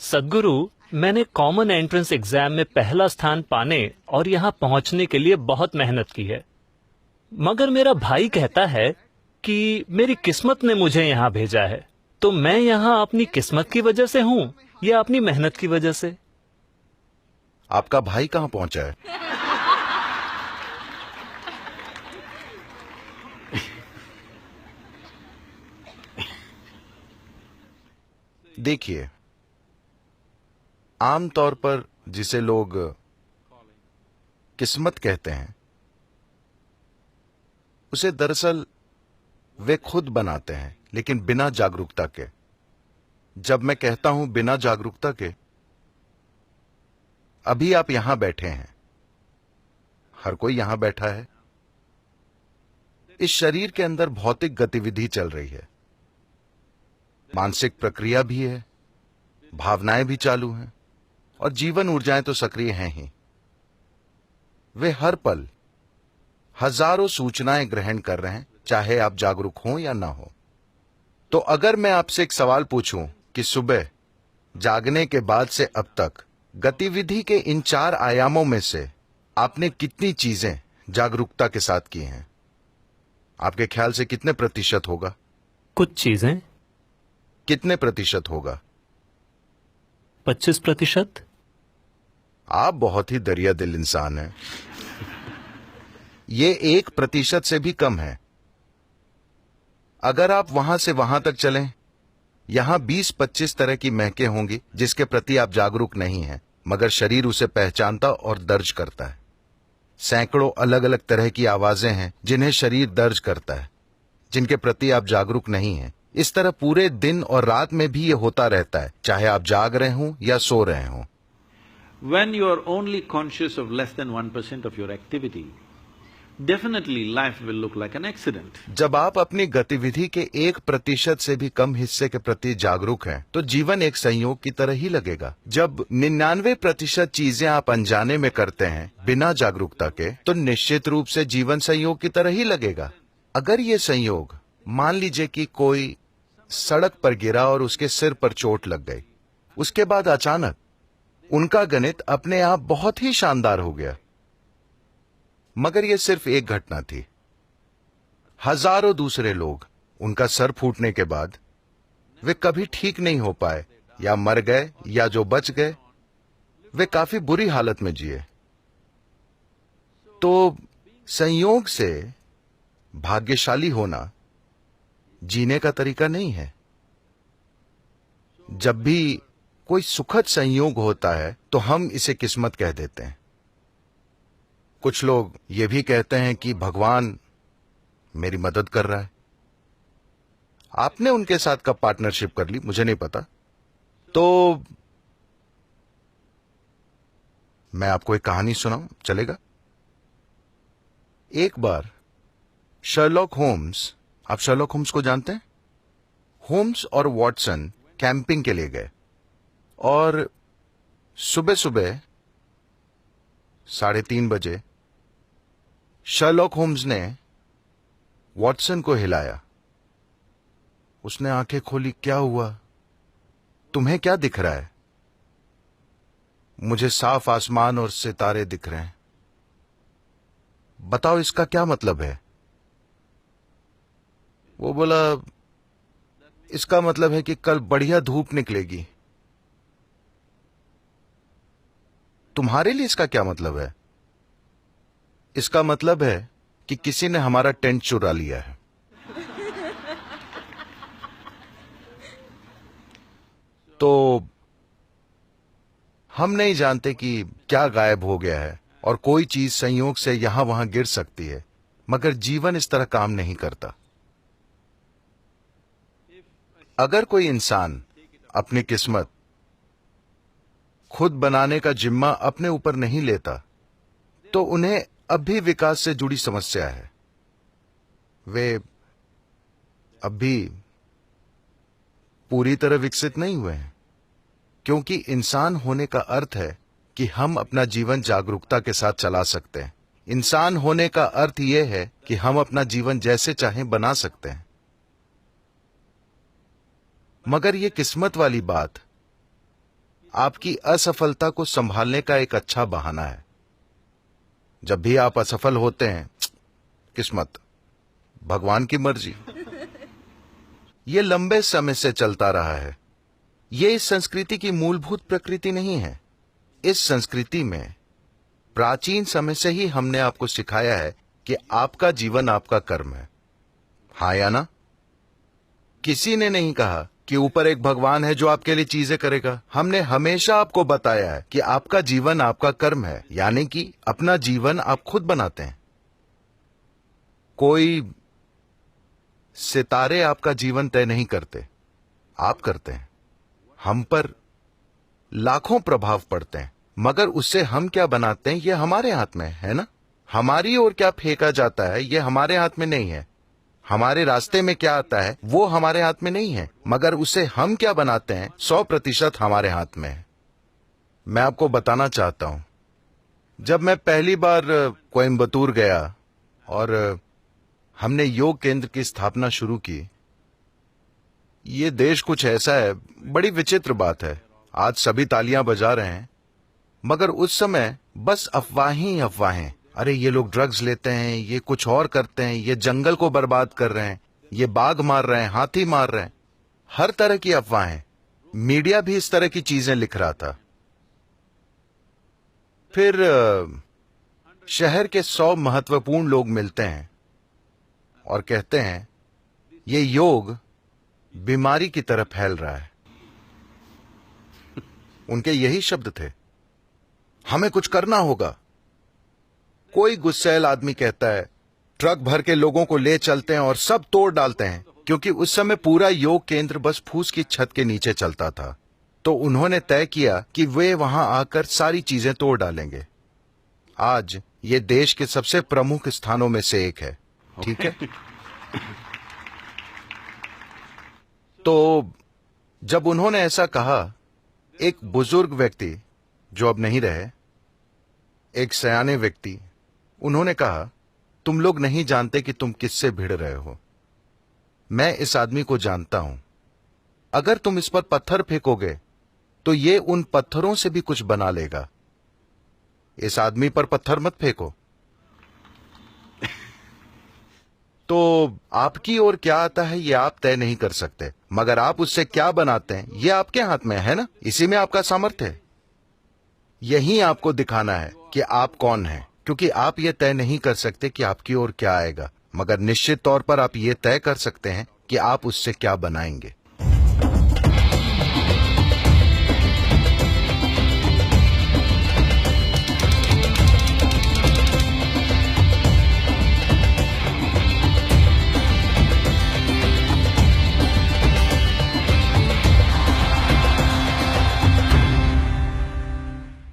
सद्गुरु, मैंने common entrance exam में पहला स्थान पाने और यहाँ पहुंचने के लिए बहुत मेहनत की है। मगर मेरा भाई कहता है कि मेरी किस्मत ने मुझे यहाँ भेजा है। तो मैं यहाँ अपनी किस्मत की वजह से हूँ या अपनी मेहनत की वजह से? आपका भाई कहाँ पहुंचा है? देखिए, आमतौर पर जिसे लोग किस्मत कहते हैं, उसे दरअसल वे खुद बनाते हैं, लेकिन बिना जागरूकता के। जब मैं कहता हूं बिना जागरूकता के, अभी आप यहां बैठे हैं, हर कोई यहां बैठा है। इस शरीर के अंदर भौतिक गतिविधि चल रही है, मानसिक प्रक्रिया भी है, भावनाएं भी चालू हैं और जीवन ऊर्जाएं तो सक्रिय हैं ही। वे हर पल हजारों सूचनाएं ग्रहण कर रहे हैं, चाहे आप जागरूक हों या ना हो। तो अगर मैं आपसे एक सवाल पूछूं कि सुबह जागने के बाद से अब तक गतिविधि के इन 4 आयामों में से आपने कितनी चीजें जागरूकता के साथ की हैं, आपके ख्याल से कितने प्रतिशत होगा? कुछ चीजें। कितने प्रतिशत होगा? 25%। आप बहुत ही दरिया दिल इंसान हैं। ये 1% से भी कम है। अगर आप वहां से वहां तक चलें, यहां 20-25 तरह की महकें होंगी जिसके प्रति आप जागरूक नहीं हैं, मगर शरीर उसे पहचानता और दर्ज करता है। सैकड़ों अलग अलग तरह की आवाजें हैं जिन्हें शरीर दर्ज करता है, जिनके प्रति आप जागरूक नहीं हैं। इस तरह पूरे दिन और रात में भी ये होता रहता है, चाहे आप जाग रहे हों या सो रहे हों। When you are only conscious of less than 1% of your activity, definitely life will look like an accident. जब आप अपनी गतिविधि के 1% से भी कम हिस्से के प्रति जागरूक हैं, तो जीवन एक संयोग की तरह ही लगेगा। जब 99% चीजें आप अनजाने में करते हैं, बिना जागरूकता के, तो निश्चित रूप से जीवन संयोग की तरह ही लगेगा। अगर ये संयोग, मान लीजिए कि कोई सड़क पर गिरा और उसके सिर पर चोट लग गई, उसके बाद अचानक उनका गणित अपने आप बहुत ही शानदार हो गया। मगर यह सिर्फ एक घटना थी। हजारों दूसरे लोग, उनका सर फूटने के बाद वे कभी ठीक नहीं हो पाए, या मर गए, या जो बच गए वे काफी बुरी हालत में जिए। तो संयोग से भाग्यशाली होना जीने का तरीका नहीं है। जब भी कोई सुखद संयोग होता है तो हम इसे किस्मत कह देते हैं। कुछ लोग ये भी कहते हैं कि भगवान मेरी मदद कर रहा है। आपने उनके साथ कब पार्टनरशिप कर ली, मुझे नहीं पता। तो मैं आपको एक कहानी सुनाऊं, चलेगा? एक बार शर्लॉक होम्स, आप शर्लॉक होम्स को जानते हैं? होम्स और वॉटसन कैंपिंग के लिए गए और सुबह सुबह 3:30 बजे शर्लॉक होम्स ने वॉटसन को हिलाया। उसने आंखें खोली। क्या हुआ? तुम्हें क्या दिख रहा है? मुझे साफ आसमान और सितारे दिख रहे हैं। बताओ इसका क्या मतलब है? वो बोला, इसका मतलब है कि कल बढ़िया धूप निकलेगी। तुम्हारे लिए इसका क्या मतलब है? इसका मतलब है कि किसी ने हमारा टेंट चुरा लिया है। तो हम नहीं जानते कि क्या गायब हो गया है और कोई चीज संयोग से यहां वहां गिर सकती है, मगर जीवन इस तरह काम नहीं करता। अगर कोई इंसान अपनी किस्मत खुद बनाने का जिम्मा अपने ऊपर नहीं लेता, तो उन्हें अब भी विकास से जुड़ी समस्या है। वे अब भी पूरी तरह विकसित नहीं हुए हैं, क्योंकि इंसान होने का अर्थ है कि हम अपना जीवन जागरूकता के साथ चला सकते हैं। इंसान होने का अर्थ यह है कि हम अपना जीवन जैसे चाहें बना सकते हैं। मगर ये किस्मत वाली बात आपकी असफलता को संभालने का एक अच्छा बहाना है। जब भी आप असफल होते हैं, किस्मत, भगवान की मर्जी। ये लंबे समय से चलता रहा है। ये इस संस्कृति की मूलभूत प्रकृति नहीं है। इस संस्कृति में प्राचीन समय से ही हमने आपको सिखाया है कि आपका जीवन आपका कर्म है। हाँ या ना? किसी ने नहीं कहा कि ऊपर एक भगवान है जो आपके लिए चीजें करेगा। हमने हमेशा आपको बताया है कि आपका जीवन आपका कर्म है, यानी कि अपना जीवन आप खुद बनाते हैं। कोई सितारे आपका जीवन तय नहीं करते, आप करते हैं। हम पर लाखों प्रभाव पड़ते हैं, मगर उससे हम क्या बनाते हैं ये हमारे हाथ में है ना। हमारी ओर क्या फेंका जाता है ये हमारे हाथ में नहीं है। हमारे रास्ते में क्या आता है वो हमारे हाथ में नहीं है, मगर उसे हम क्या बनाते हैं 100% हमारे हाथ में है। मैं आपको बताना चाहता हूं, जब मैं पहली बार कोयम्बतूर गया और हमने योग केंद्र की स्थापना शुरू की, ये देश कुछ ऐसा है, बड़ी विचित्र बात है। आज सभी तालियां बजा रहे हैं, मगर उस समय बस अफवाहें ही अफवाहें। अरे ये लोग ड्रग्स लेते हैं, ये कुछ और करते हैं, ये जंगल को बर्बाद कर रहे हैं, ये बाघ मार रहे हैं, हाथी मार रहे हैं, हर तरह की अफवाहें। मीडिया भी इस तरह की चीजें लिख रहा था। फिर शहर के 100 महत्वपूर्ण लोग मिलते हैं और कहते हैं ये योग बीमारी की तरह फैल रहा है। उनके यही शब्द थे, हमें कुछ करना होगा। कोई गुस्सैल आदमी कहता है ट्रक भर के लोगों को ले चलते हैं और सब तोड़ डालते हैं, क्योंकि उस समय पूरा योग केंद्र बस फूस की छत के नीचे चलता था। तो उन्होंने तय किया कि वे वहां आकर सारी चीजें तोड़ डालेंगे। आज ये देश के सबसे प्रमुख स्थानों में से एक है, ठीक है? तो जब उन्होंने ऐसा कहा, एक बुजुर्ग व्यक्ति जो अब नहीं रहे, एक सयाने व्यक्ति, उन्होंने कहा तुम लोग नहीं जानते कि तुम किससे भिड़ रहे हो। मैं इस आदमी को जानता हूं। अगर तुम इस पर पत्थर फेंकोगे तो ये उन पत्थरों से भी कुछ बना लेगा। इस आदमी पर पत्थर मत फेंको। तो आपकी ओर क्या आता है ये आप तय नहीं कर सकते, मगर आप उससे क्या बनाते हैं ये आपके हाथ में है ना। इसी में आपका सामर्थ्य है। यही आपको दिखाना है कि आप कौन हैं, क्योंकि आप ये तय नहीं कर सकते कि आपकी ओर क्या आएगा, मगर निश्चित तौर पर आप ये तय कर सकते हैं कि आप उससे क्या बनाएंगे।